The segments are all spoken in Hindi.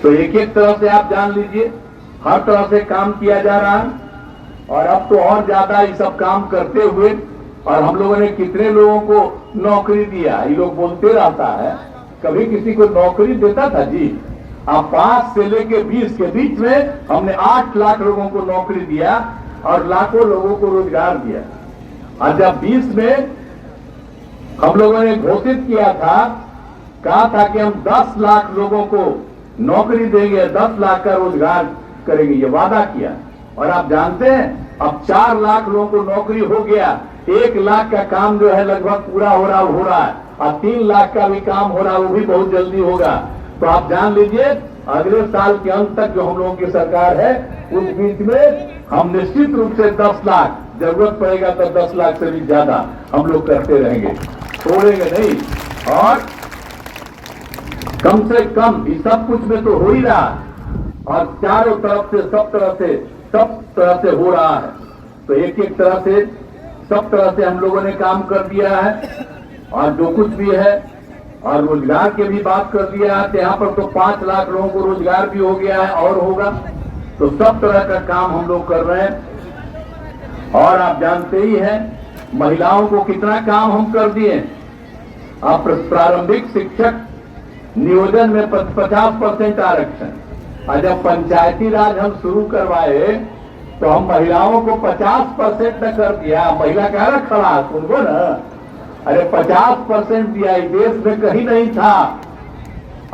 तो एक एक तरह से आप जान लीजिए, हर तरह से काम किया जा रहा है। और अब तो और ज्यादा ये सब काम करते हुए, और हम लोगों ने कितने लोगों को नौकरी दिया, ये लोग बोलते रहता है, कभी किसी को नौकरी देता था जी? अब 5 से लेके 20 के बीच में हमने 8 लाख लोगों को नौकरी दिया और लाखों लोगों को रोजगार दिया। और जब 20 में हम लोगों ने घोषित किया था, कहा था कि हम 10 लाख लोगों को नौकरी देंगे, 10 लाख का रोजगार करेंगे, ये वादा किया। और आप जानते हैं अब 4 लाख लोगों को नौकरी हो गया, 1 लाख का काम जो है लगभग पूरा हो रहा है, और 3 लाख का भी काम हो रहा है, वो भी बहुत जल्दी होगा। तो आप जान लीजिए अगले साल के अंत तक जो हम लोगों की सरकार है, उस बीच में हम निश्चित रूप से 10 लाख, जरूरत पड़ेगा तो 10 लाख से भी ज्यादा हम लोग करते रहेंगे, छोड़ेंगे नहीं। और कम से कम इस सब कुछ में तो हो ही रहा है, और चारों तरफ से सब तरह से हो रहा है। तो एक एक तरह से सब तरह से हम लोगों ने काम कर दिया है, और जो कुछ भी है, और रोजगार की भी बात कर दिया है। यहाँ पर तो 5 लाख लोगों को रोजगार भी हो गया है और होगा। तो सब तरह का काम हम लोग कर रहे हैं। और आप जानते ही हैं महिलाओं को कितना काम हम कर दिए। अब प्रारंभिक शिक्षक नियोजन में 50% आरक्षण, और जब पंचायती राज हम शुरू करवाए तो हम महिलाओं को 50% न कर दिया। महिला कह रहा खड़ा सुनको ना, अरे 50% दिया, इस देश में कहीं नहीं था।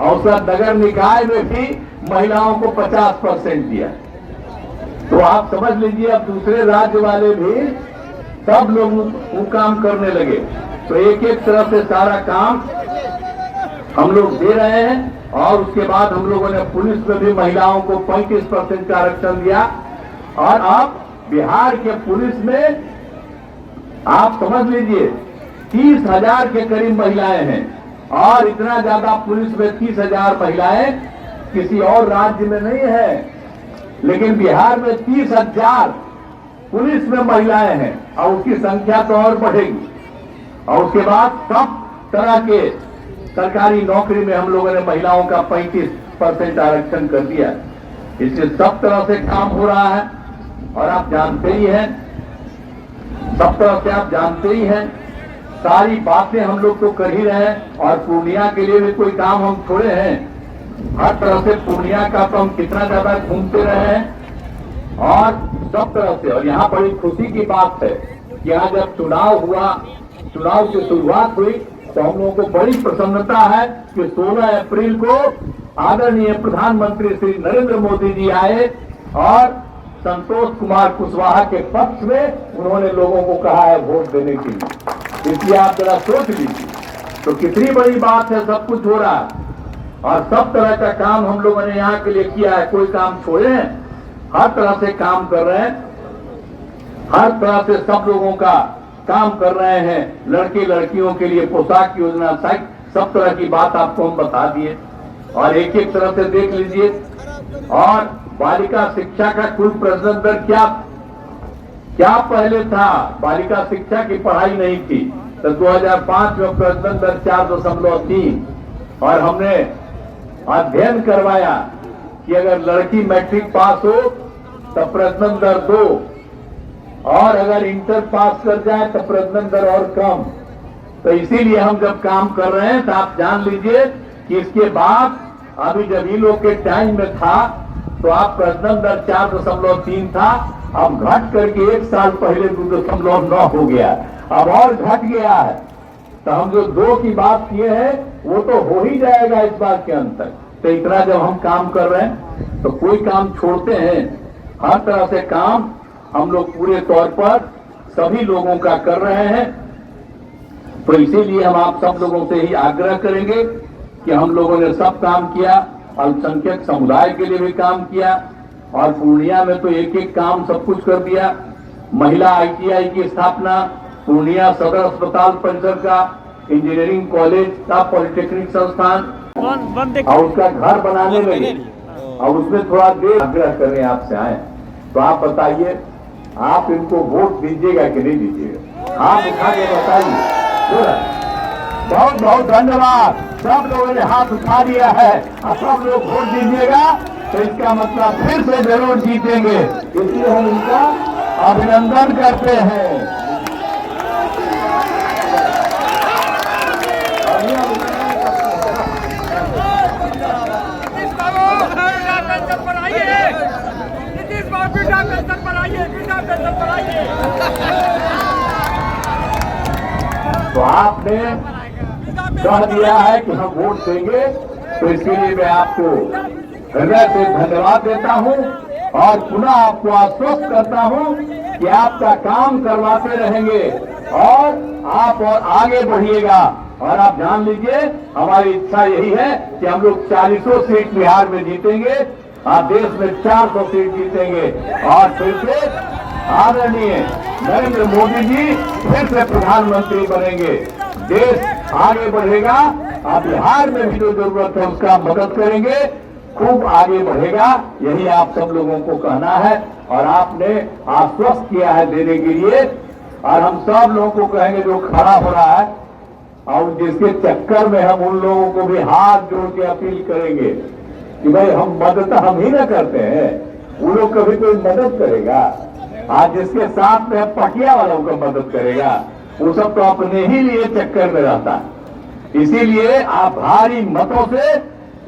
औसत नगर निकाय में भी महिलाओं को 50% दिया। तो आप समझ लीजिए अब दूसरे राज्य वाले भी सब लोग वो काम करने लगे। तो एक एक तरह से सारा काम हम लोग दे रहे हैं। और उसके बाद हम लोगों ने पुलिस में भी महिलाओं को 35% का आरक्षण दिया। और अब बिहार के पुलिस में आप समझ लीजिए 30,000 के करीब महिलाएं हैं। और इतना ज्यादा पुलिस में 30,000 महिलाएं किसी और राज्य में नहीं है, लेकिन बिहार में 30,000 पुलिस में महिलाएं हैं, और उसकी संख्या तो और बढ़ेगी। और उसके बाद सब तरह के सरकारी नौकरी में हम लोगों ने महिलाओं का 35% आरक्षण कर दिया। इससे सब तरह से काम हो रहा है। और आप जानते ही हैं, सब तरह से आप जानते ही हैं, सारी बातें हम लोग तो कर ही रहे हैं। और पूर्णिया के लिए भी कोई काम हम छोड़े हैं, हर तरह से पूर्णिया का तो हम कितना ज्यादा घूमते रहे हैं, और सब तरह से। और यहाँ बड़ी खुशी की बात है, यहाँ जब चुनाव हुआ, चुनाव की शुरुआत हुई, तो हम लोगों को बड़ी प्रसन्नता है कि 16 अप्रैल को आदरणीय प्रधानमंत्री श्री नरेंद्र मोदी जी आए और संतोष कुमार कुशवाहा के पक्ष में उन्होंने लोगों को कहा है वोट देने के लिए। इसलिए आप जरा सोच लीजिए तो कितनी बड़ी बात है। सब कुछ हो रहा है और सब तरह का काम हम लोगों ने यहाँ के लिए किया है, कोई काम छोड़े हैं, हर तरह से काम कर रहे हैं, हर तरह से सब लोगों का काम कर रहे हैं। लड़के लड़कियों के लिए पोशाक योजना, सब तरह की बात आपको हम बता दिए। और एक एक तरह से देख लीजिए। और बालिका शिक्षा का कुल प्रजनन दर क्या पहले था, बालिका शिक्षा की पढ़ाई नहीं थी, तो 2005 में प्रजनन दर 4.3, और हमने अध्ययन करवाया कि अगर लड़की मैट्रिक पास हो तो प्रजनन दर 2, और अगर इंटर पास कर जाए तो प्रजनन दर और कम। तो इसीलिए हम जब काम कर रहे हैं तो आप जान लीजिए कि इसके बाद अभी जब इन लोग के टाइम में था तो आप प्रजनन दर 4.3 था, अब घट करके 1 साल पहले 2.9 हो गया, अब और घट गया है। तो हम जो 2 की बात किए हैं वो तो हो ही जाएगा इस बार के अंत तक। तो इतना जब हम काम कर रहे हैं तो कोई काम छोड़ते हैं, हर तरह से काम हम लोग पूरे तौर पर सभी लोगों का कर रहे हैं। तो इसीलिए हम आप सब लोगों से ही आग्रह करेंगे कि हम लोगों ने सब काम किया, अल्पसंख्यक समुदाय के लिए भी काम किया, और पूर्णिया में तो एक एक काम सब कुछ कर दिया। महिला ITI की स्थापना, पूर्णिया सदर अस्पताल परिसर का, इंजीनियरिंग कॉलेज का, पॉलिटेक्निक संस्थान, और उसका घर बनाने लगे। और उसमें थोड़ा देर आग्रह करें आपसे आए, तो आप बताइए आप इनको वोट दीजिएगा कि नहीं दीजिएगा? आप उठा के बताइए। बहुत बहुत धन्यवाद। सब लोगों ने हाथ उठा दिया है और सब लोग वोट दीजिएगा तो इसका मतलब फिर से जरूर जीतेंगे, इसलिए हम इनका अभिनंदन करते हैं। तो आपने कह दिया है कि हम वोट देंगे, तो इसके लिए मैं आपको हृदय से धन्यवाद देता हूं और पुनः आपको आश्वस्त करता हूं कि आपका काम करवाते रहेंगे और आप और आगे बढ़िएगा। और आप जान लीजिए हमारी इच्छा यही है कि हम लोग 40 सीट बिहार में जीतेंगे और देश में 400 सीट जीतेंगे और फिर से आदरणीय नरेंद्र मोदी जी फिर से प्रधानमंत्री बनेंगे। देश आगे बढ़ेगा और बिहार में भी जो जरूरत है उसका मदद करेंगे, खूब आगे बढ़ेगा। यही आप सब लोगों को कहना है और आपने आश्वस्त किया है देने के लिए। और हम सब लोगों को कहेंगे जो खड़ा हो रहा है और जिसके चक्कर में हम उन लोगों को भी हाथ जोड़ के अपील करेंगे कि भाई हम मदद हम ही ना करते हैं, वो लोग कभी कोई मदद करेगा। आज जिसके साथ में पटिया वालों को मदद करेगा, वो सब तो अपने ही लिए चक्कर में रहता है। इसीलिए आप भारी मतों से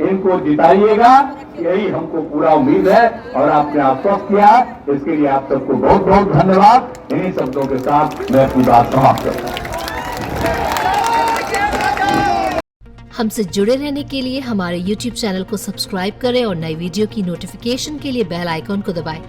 इनको जिताइएगा, यही हमको पूरा उम्मीद है और आपने आश्वस्त किया, इसके लिए आप सबको बहुत बहुत धन्यवाद। इन्हीं शब्दों के साथ मैं अपनी बात समाप्त करता हूँ। हमसे जुड़े रहने के लिए हमारे YouTube चैनल को सब्सक्राइब करें और नई वीडियो की नोटिफिकेशन के लिए बेल आइकॉन को दबाएं।